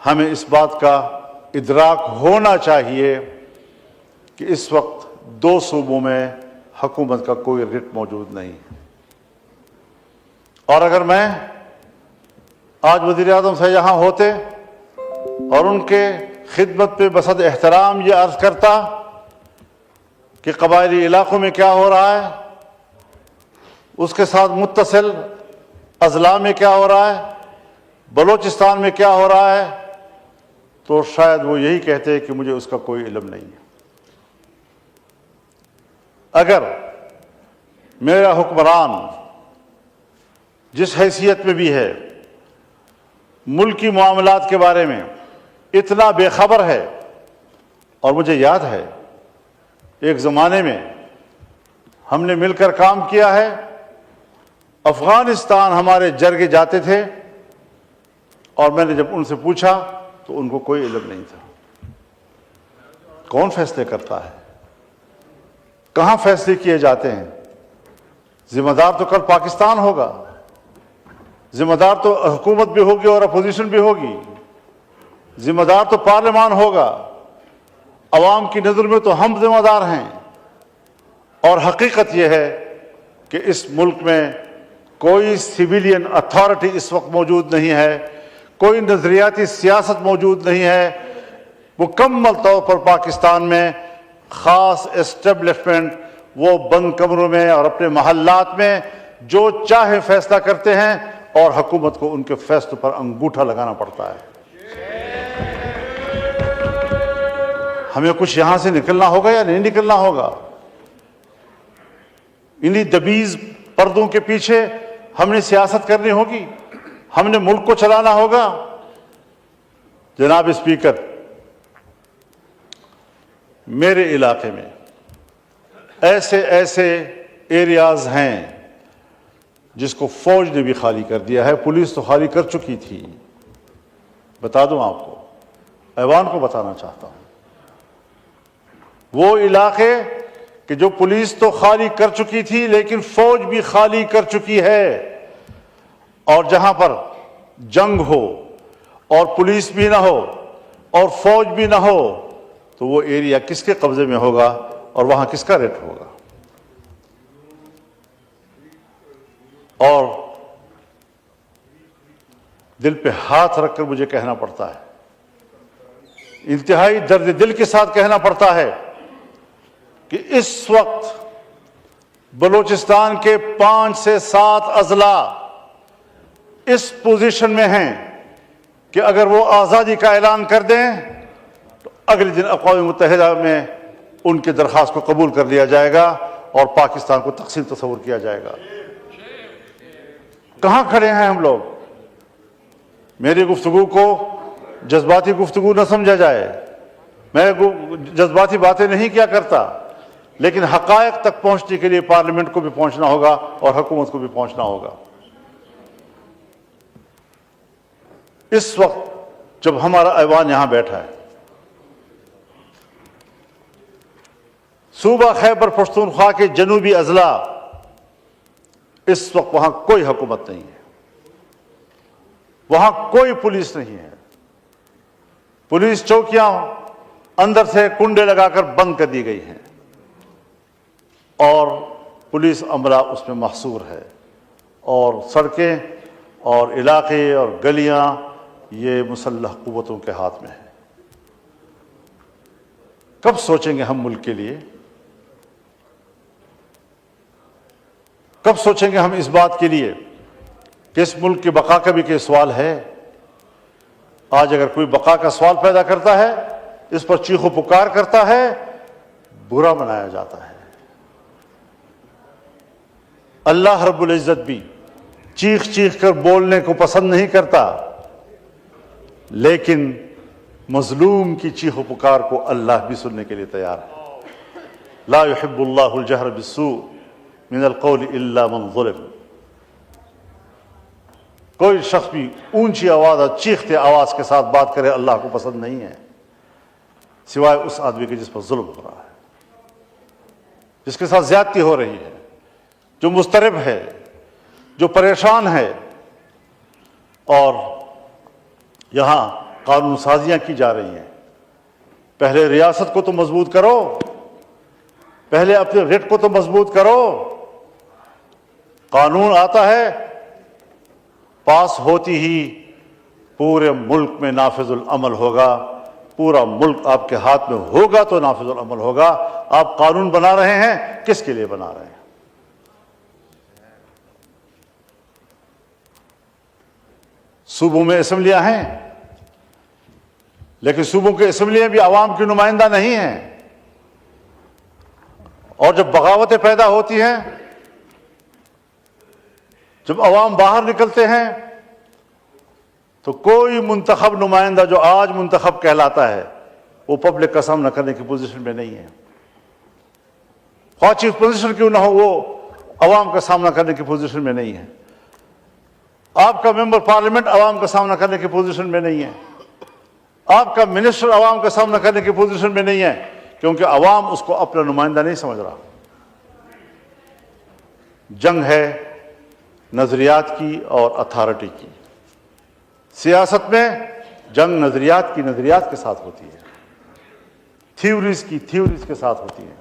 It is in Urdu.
ہمیں اس بات کا ادراک ہونا چاہیے کہ اس وقت دو صوبوں میں حکومت کا کوئی رٹ موجود نہیں ہے، اور اگر میں آج وزیر اعظم سے یہاں ہوتے اور ان کے خدمت پہ بصد احترام یہ عرض کرتا کہ قبائلی علاقوں میں کیا ہو رہا ہے، اس کے ساتھ متصل اضلاع میں کیا ہو رہا ہے، بلوچستان میں کیا ہو رہا ہے، تو شاید وہ یہی کہتے کہ مجھے اس کا کوئی علم نہیں ہے۔ اگر میرا حکمران جس حیثیت میں بھی ہے ملکی معاملات کے بارے میں اتنا بے خبر ہے، اور مجھے یاد ہے ایک زمانے میں ہم نے مل کر کام کیا ہے، افغانستان ہمارے جرگے جاتے تھے اور میں نے جب ان سے پوچھا تو ان کو کوئی علم نہیں تھا۔ کون فیصلے کرتا ہے، کہاں فیصلے کیے جاتے ہیں؟ ذمہ دار تو کل پاکستان ہوگا، ذمہ دار تو حکومت بھی ہوگی اور اپوزیشن بھی ہوگی، ذمہ دار تو پارلیمان ہوگا، عوام کی نظر میں تو ہم ذمہ دار ہیں۔ اور حقیقت یہ ہے کہ اس ملک میں کوئی سویلین اتھارٹی اس وقت موجود نہیں ہے، کوئی نظریاتی سیاست موجود نہیں ہے۔ مکمل طور پر پاکستان میں خاص اسٹیبلشمنٹ وہ بند کمروں میں اور اپنے محلات میں جو چاہے فیصلہ کرتے ہیں، اور حکومت کو ان کے فیصلوں پر انگوٹھا لگانا پڑتا ہے۔ ہمیں کچھ یہاں سے نکلنا ہوگا یا نہیں نکلنا ہوگا؟ انہی دبیز پردوں کے پیچھے ہم نے سیاست کرنی ہوگی، ہم نے ملک کو چلانا ہوگا۔ جناب اسپیکر، میرے علاقے میں ایسے ایریاز ہیں جس کو فوج نے بھی خالی کر دیا ہے، پولیس تو خالی کر چکی تھی۔ بتا دوں آپ کو، ایوان کو بتانا چاہتا ہوں، وہ علاقے کہ جو پولیس تو خالی کر چکی تھی لیکن فوج بھی خالی کر چکی ہے، اور جہاں پر جنگ ہو اور پولیس بھی نہ ہو اور فوج بھی نہ ہو تو وہ ایریا کس کے قبضے میں ہوگا اور وہاں کس کا ریٹ ہوگا؟ اور دل پہ ہاتھ رکھ کر مجھے کہنا پڑتا ہے، انتہائی درد دل کے ساتھ کہنا پڑتا ہے کہ اس وقت بلوچستان کے 5 سے 7 اضلاع اس پوزیشن میں ہیں کہ اگر وہ آزادی کا اعلان کر دیں تو اگلے دن اقوام متحدہ میں ان کی درخواست کو قبول کر لیا جائے گا اور پاکستان کو تقسیم تصور کیا جائے گا۔ کہاں کھڑے ہیں ہم لوگ؟ میری گفتگو کو جذباتی گفتگو نہ سمجھا جائے، میں جذباتی باتیں نہیں کیا کرتا، لیکن حقائق تک پہنچنے کے لیے پارلیمنٹ کو بھی پہنچنا ہوگا اور حکومت کو بھی پہنچنا ہوگا۔ اس وقت جب ہمارا ایوان یہاں بیٹھا ہے، صوبہ خیبر پختونخوا کے جنوبی اضلاع، اس وقت وہاں کوئی حکومت نہیں ہے، وہاں کوئی پولیس نہیں ہے، پولیس چوکیاں اندر سے کنڈے لگا کر بند کر دی گئی ہیں اور پولیس عملہ اس میں محصور ہے، اور سڑکیں اور علاقے اور گلیاں یہ مسلح قوتوں کے ہاتھ میں ہیں۔ کب سوچیں گے ہم ملک کے لیے؟ کب سوچیں گے ہم اس بات کے لیے کہ اس ملک کی بقا کا بھی کوئی سوال ہے؟ آج اگر کوئی بقا کا سوال پیدا کرتا ہے، اس پر چیخ و پکار کرتا ہے، برا منایا جاتا ہے۔ اللہ رب العزت بھی چیخ چیخ کر بولنے کو پسند نہیں کرتا، لیکن مظلوم کی چیخ و پکار کو اللہ بھی سننے کے لیے تیار ہے۔ لا يحب اللہ الجہر بالسوء من القول الا من ظلم۔ کوئی شخص بھی اونچی آواز اور چیختے آواز کے ساتھ بات کرے اللہ کو پسند نہیں ہے، سوائے اس آدمی کے جس پر ظلم ہو رہا ہے، جس کے ساتھ زیادتی ہو رہی ہے، جو مضطرب ہے، جو پریشان ہے۔ اور یہاں قانون سازیاں کی جا رہی ہیں. پہلے ریاست کو تو مضبوط کرو, پہلے اپنے رٹ کو تو مضبوط کرو. قانون آتا ہے, پاس ہوتی ہی پورے ملک میں نافذ العمل ہوگا. پورا ملک آپ کے ہاتھ میں ہوگا تو نافذ العمل ہوگا. آپ قانون بنا رہے ہیں, کس کے لیے بنا رہے ہیں؟ صوبوں میں اسمبلیاں ہیں, لیکن صوبوں کی اسمبلیاں بھی عوام کی نمائندہ نہیں ہیں. اور جب بغاوتیں پیدا ہوتی ہیں, جب عوام باہر نکلتے ہیں, تو کوئی منتخب نمائندہ جو آج منتخب کہلاتا ہے وہ پبلک کا سامنا کرنے کی پوزیشن میں نہیں ہے. خواہ چیف پوزیشن کیوں نہ ہو, وہ عوام کا سامنا کرنے کی پوزیشن میں نہیں ہے. آپ کا ممبر پارلیمنٹ عوام کا سامنا کرنے کی پوزیشن میں نہیں ہے. آپ کا منسٹر عوام کا سامنا کرنے کی پوزیشن میں نہیں ہے, کیونکہ عوام اس کو اپنا نمائندہ نہیں سمجھ رہا. جنگ ہے نظریات کی اور اتھارٹی کی. سیاست میں جنگ نظریات کے ساتھ ہوتی ہے, تھیوریز کے ساتھ ہوتی ہے.